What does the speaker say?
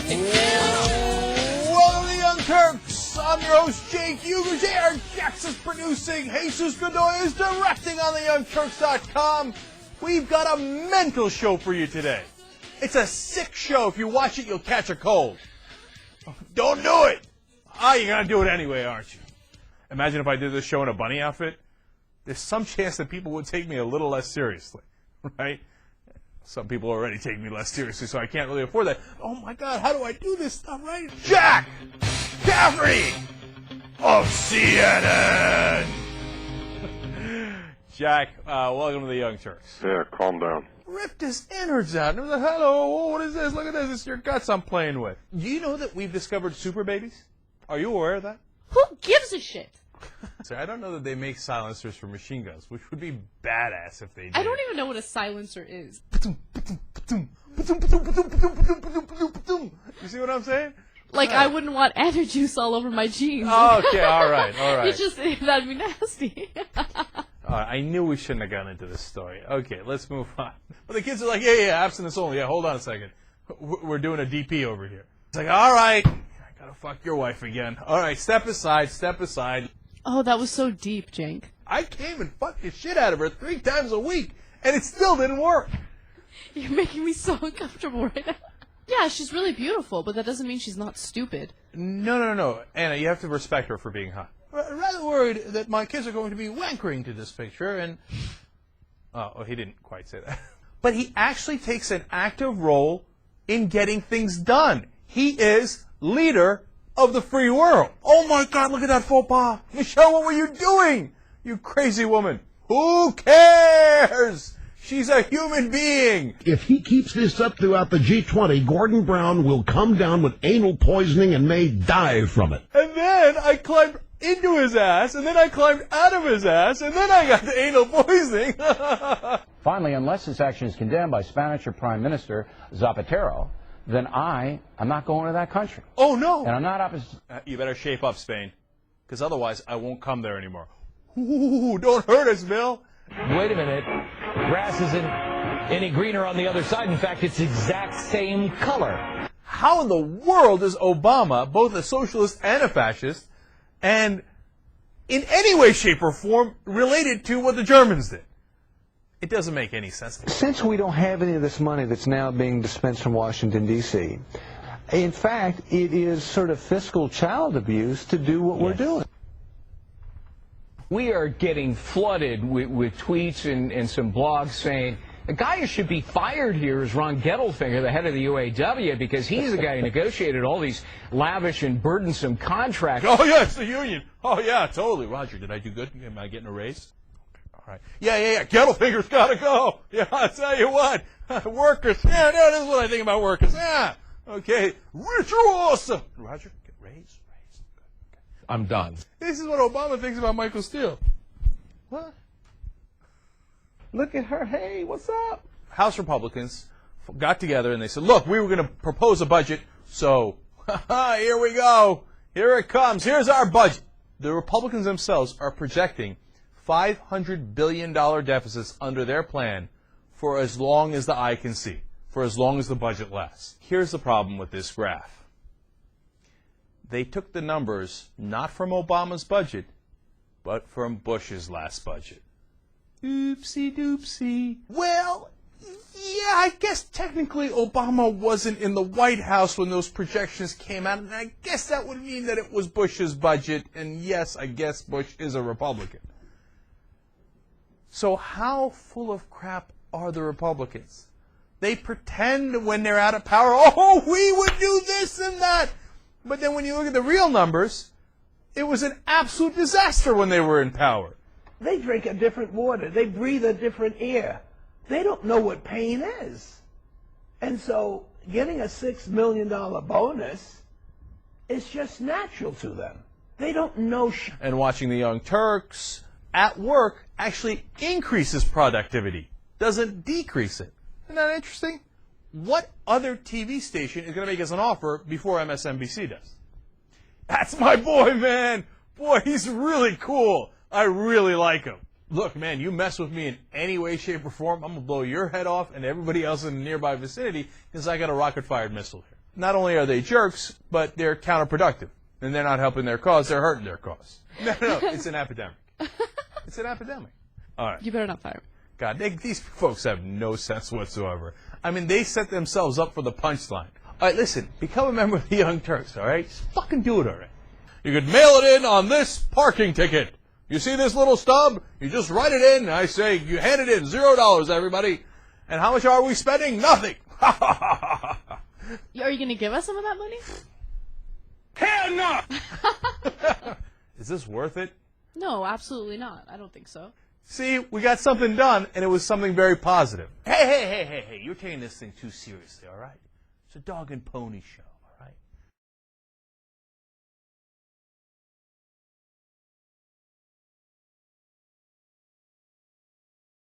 Welcome to the Young Turks. I'm your host, Jake Huger. J.R. Jackson's producing. Jesus Godoy is directing on theyoungturks.com. We've got a mental show for you today. It's a sick show. If you watch it, you'll catch a cold. Don't do it. You're going to do it anyway, aren't you? Imagine if I did this show in a bunny outfit. There's some chance that people would take me a little less seriously, right? Some people already take me less seriously, so I can't really afford that. Oh, my God, how do I do this stuff, right? Jack Cafferty of CNN. Jack, welcome to the Young Turks. Yeah, calm down. Ripped his innards out. And I was like, hello, what is this? Look at this. It's your guts I'm playing with. Do you know that we've discovered super babies? Are you aware of that? Who gives a shit? So I don't know that they make silencers for machine guns, which would be badass if they did. I don't even know what a silencer is. You see what I'm saying? Like, I wouldn't want adder juice all over my jeans. Oh, okay, all right. It's just, that'd be nasty. I knew we shouldn't have gone into this story. Okay, let's move on. But the kids are like, yeah, abstinence only. Yeah, hold on a second. We're doing a DP over here. It's like, all right, I gotta fuck your wife again. All right, step aside. Oh, that was so deep, Jank. I came and fucked the shit out of her 3 times a week, and it still didn't work. You're making me so uncomfortable right now. Yeah, she's really beautiful, but that doesn't mean she's not stupid. No. Anna, you have to respect her for being hot. I'm rather worried that my kids are going to be wankering to this picture, and... Oh, he didn't quite say that. But he actually takes an active role in getting things done. He is leader of the free world. Oh my God, look at that faux pas. Michelle, what were you doing? You crazy woman. Who cares? She's a human being. If he keeps this up throughout the G20, Gordon Brown will come down with anal poisoning and may die from it. And then I climbed into his ass, and then I climbed out of his ass, and then I got the anal poisoning. Finally, unless this action is condemned by Spanish Prime Minister Zapatero, then I'm not going to that country. Oh, no. And I'm not opposite. You better shape up, Spain, because otherwise I won't come there anymore. Ooh, don't hurt us, Bill. Wait a minute. The grass isn't any greener on the other side. In fact, it's the exact same color. How in the world is Obama both a socialist and a fascist, and in any way, shape, or form related to what the Germans did? It doesn't make any sense. Since we don't have any of this money that's now being dispensed from Washington, D.C., in fact, it is sort of fiscal child abuse to do what we're doing. We are getting flooded with tweets and some blogs saying the guy who should be fired here is Ron Gettelfinger, the head of the UAW, because he's the guy who negotiated all these lavish and burdensome contracts. Oh, yeah, it's the union. Oh, yeah, totally. Roger, did I do good? Am I getting a raise? All right. Yeah. Gettelfinger's got to go. Yeah, I'll tell you what. Workers. Yeah, this is what I think about workers. Yeah. Okay. Rituals. Roger, get raise. I'm done. This is what Obama thinks about Michael Steele. What? Look at her. Hey, what's up? House Republicans got together and they said, look, we were going to propose a budget, so here we go. Here it comes. Here's our budget. The Republicans themselves are projecting $500 billion deficits under their plan for as long as the eye can see, for as long as the budget lasts. Here's the problem with this graph. They took the numbers not from Obama's budget, but from Bush's last budget. Oopsie doopsie. Well, yeah, I guess technically Obama wasn't in the White House when those projections came out, and I guess that would mean that it was Bush's budget, and yes, I guess Bush is a Republican. So how full of crap are the Republicans? They pretend when they're out of power, oh, we would do this and that. But then when you look at the real numbers, it was an absolute disaster when they were in power. They drink a different water. They breathe a different air. They don't know what pain is. And so getting a $6 million bonus is just natural to them. They don't know And watching the Young Turks at work actually increases productivity, doesn't decrease it. Isn't that interesting? What other TV station is going to make us an offer before MSNBC does? That's my boy, man. Boy, he's really cool. I really like him. Look, man, you mess with me in any way, shape, or form, I'm going to blow your head off and everybody else in the nearby vicinity because I got a rocket-fired missile here. not only are they jerks, but they're counterproductive. And they're not helping their cause, they're hurting their cause. No, it's an epidemic. It's an epidemic. All right. You better not fire me. God, these folks have no sense whatsoever. I mean, they set themselves up for the punchline. All right, listen, become a member of the Young Turks, all right? Just fucking do it already. You could mail it in on this parking ticket. You see this little stub? You just write it in, and I say, you hand it in, $0, everybody. And how much are we spending? Nothing. Are you going to give us some of that money? Hell no! Is this worth it? No, absolutely not. I don't think so. See, we got something done, and it was something very positive. Hey, you're taking this thing too seriously, all right? It's a dog and pony show.